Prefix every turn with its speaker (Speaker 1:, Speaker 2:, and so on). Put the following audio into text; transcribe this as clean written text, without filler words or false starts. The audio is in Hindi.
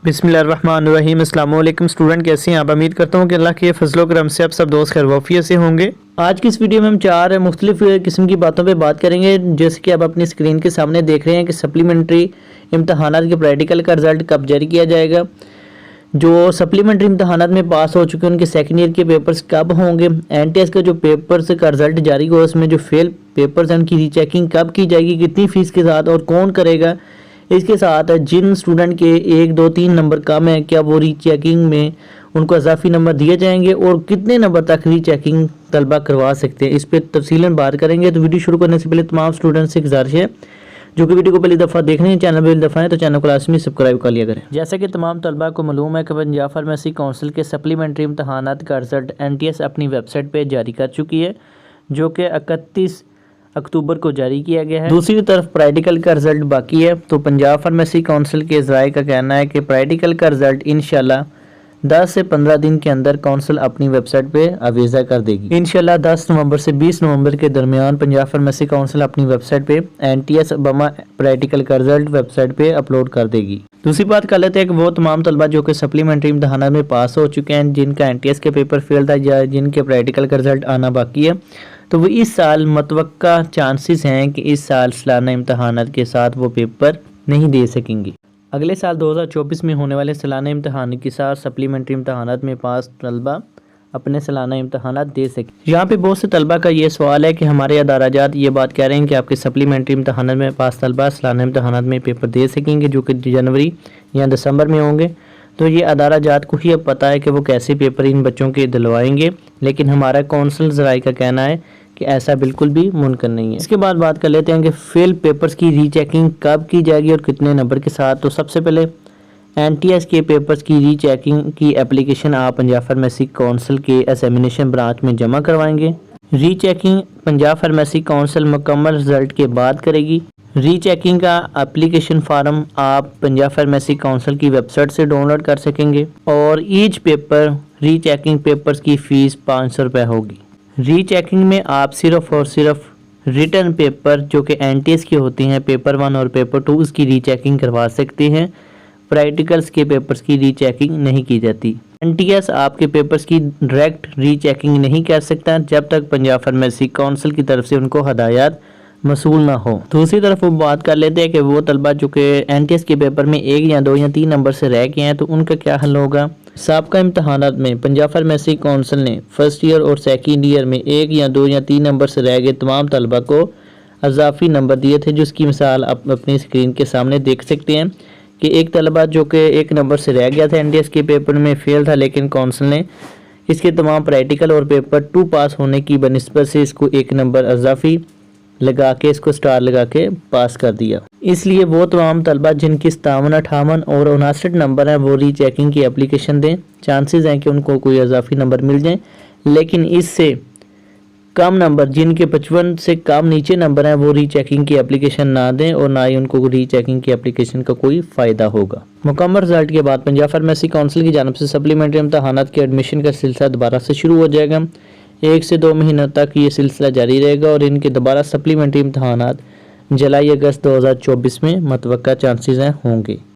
Speaker 1: बिस्मिल्लाहिर्रहमानिर्रहीम। अस्सलाम वालेकुम स्टूडेंट, कैसे हैं आप? उम्मीद करता हूँ कि अल्लाह के फजलो करम से आप सब दोस्त खैर वाफियत से होंगे। आज की इस वीडियो में हम चार मुख्तलिफ किस्म की बातों पे बात करेंगे। जैसे कि आप अपनी स्क्रीन के सामने देख रहे हैं कि सप्लीमेंट्री इम्तहानात के प्रैक्टिकल का रिज़ल्ट कब जारी किया जाएगा, जो सप्लीमेंट्री इम्तहानात में पास हो चुके हैं उनके सेकेंड ईयर के पेपर्स कब होंगे, NTS का जो पेपर्स का रिज़ल्ट जारी हुआ उसमें जो फेल पेपर्स हैं उनकी रीचेकिंग कब की जाएगी, कितनी फ़ीस के साथ और कौन करेगा। इसके साथ जिन स्टूडेंट के 1, 2, 3 नंबर कम है क्या वो रीचेकिंग में उनको इजाफी नंबर दिए जाएंगे और कितने नंबर तक रीचेकिंग तलबा करवा सकते हैं, इस पर तफसीलन बात करेंगे। तो वीडियो शुरू करने से पहले तमाम स्टूडेंट से गुजारिश है जो कि वीडियो को पहली दफ़ा देख रहे हैं, चैनल पहली दफ़ा है तो चैनल को लाजमी सब्सक्राइब कर लिया करें। जैसा कि तमाम तलबा को मालूम है कि पंजाब फार्मेसी काउंसिल के सप्लीमेंट्री इम्तहानात का रिज़ल्ट NTS अपनी वेबसाइट पर जारी कर चुकी है, जो कि 31 अक्टूबर को जारी किया गया है। दूसरी तरफ प्रैक्टिकल का रिज़ल्ट बाकी है। तो पंजाब फार्मेसी काउंसिल के ज़राए का कहना है कि प्रैक्टिकल का रिज़ल्ट इंशाल्लाह 10 से 15 दिन के अंदर काउंसिल अपनी वेबसाइट पे आवेज़ा कर देगी। इंशाल्लाह 10 नवंबर से 20 नवंबर के दरमियान पंजाब फार्मेसी काउंसिल अपनी वेबसाइट पे NTS बमा प्रैक्टिकल का रिज़ल्ट वेबसाइट पे अपलोड कर देगी। दूसरी बात कर लेते हैं कि वो तमाम तलबा जो कि सप्लीमेंट्री इम्तहानात में पास हो चुके हैं, जिनका NTS के पेपर फेल था या जिनके प्रैक्टिकल का रिज़ल्ट आना बाकी है, तो वो इस साल मतवक्का चांसेस हैं कि इस साल सालाना इम्तहानात के साथ वो पेपर नहीं दे सकेंगे। अगले साल 2024 में होने वाले सालाना इम्तहान के साथ सप्लीमेंट्री इम्तहानात में पास तलबा अपने सालाना इम्तहानात दे सकें। यहाँ पे बहुत से तलबा का ये सवाल है कि हमारे अदाराजात ये बात कह रहे हैं कि आपके सप्लीमेंट्री इम्तहानात में पास तलबा सालाना इम्तहानात में पेपर दे सकेंगे जो कि जनवरी या दिसंबर में होंगे। तो ये अदाराजात को ही अब पता है कि वो कैसे पेपर इन बच्चों के दिलवाएंगे, लेकिन हमारा काउंसिल ज़राए का कहना है कि ऐसा बिल्कुल भी मुमकिन नहीं है। इसके बाद बात कर लेते हैं कि फेल पेपर्स की रीचेकिंग कब की जाएगी और कितने नंबर के साथ। तो सबसे पहले NTS के पेपर्स की रीचेकिंग की एप्लीकेशन आप पंजाब फार्मेसी काउंसिल के एग्जामिनेशन ब्रांच में जमा करवाएंगे। रीचेकिंग पंजाब फार्मेसी काउंसिल मुकम्मल रिजल्ट के बाद करेगी। रीचेकिंग का एप्लीकेशन फार्म आप पंजाब फार्मेसी काउंसिल की वेबसाइट से डाउनलोड कर सकेंगे और ईच पेपर रीचेकिंग पेपर्स की फ़ीस 500 रुपये होगी। रीचेकिंग में आप सिर्फ और सिर्फ रिटर्न पेपर जो कि NTS के होते हैं, पेपर 1 और पेपर 2, उसकी रीचेकिंग करवा सकते हैं। प्रैक्टिकल्स के पेपर्स की रीचेकिंग नहीं की जाती। NTS आपके पेपर्स की डायरेक्ट रीचेकिंग नहीं कर सकता जब तक पंजाब फार्मेसी काउंसिल की तरफ से उनको हदायत मसूल ना हो। दूसरी तरफ वो बात कर लेते हैं कि वो तलबा जो कि NTS के पेपर में 1 या 2 या 3 नंबर से रह गए हैं तो उनका क्या हल होगा। साबका इम्तहानात में पंजाब फार्मेसी काउंसिल ने फर्स्ट ईयर और सेकेंड ईयर में 1 या 2 या 3 नंबर से रह गए तमाम तलबा को इजाफी नंबर दिए थे, जिसकी मिसाल आप अपनी स्क्रीन के सामने देख सकते हैं कि एक तलबा जो कि 1 नंबर से रह गया था NTS के पेपर में फेल था, लेकिन काउंसिल ने इसके तमाम प्रैक्टिकल और पेपर 2 पास होने की बनिस्बत से इसको 1 नंबर इजाफी लगा के इसको स्टार लगा के पास कर दिया। इसलिए वो तमाम तलबा जिनकी 57, 58 और 59 नंबर हैं वो रीचेकिंग की एप्लीकेशन दें। चांसेस हैं कि उनको कोई इजाफी नंबर मिल जाए, लेकिन इससे कम नंबर जिनके 55 से कम नीचे नंबर हैं वो रीचेकिंग की एप्लीकेशन ना दें और ना ही उनको रीचेकिंग की एप्लीकेशन का कोई फ़ायदा होगा। मुकम्मल रिजल्ट के बाद पंजाब फार्मेसी काउंसिल की जानिब से सप्लीमेंट्री इम्तहानात के एडमिशन का सिलसिला दोबारा से शुरू हो जाएगा। 1 से 2 महीनों तक ये सिलसिला जारी रहेगा और इनके दोबारा सप्लीमेंट्री इम्तहानात जुलाई अगस्त 2024 में मतवक्का चांसेस हैं होंगे।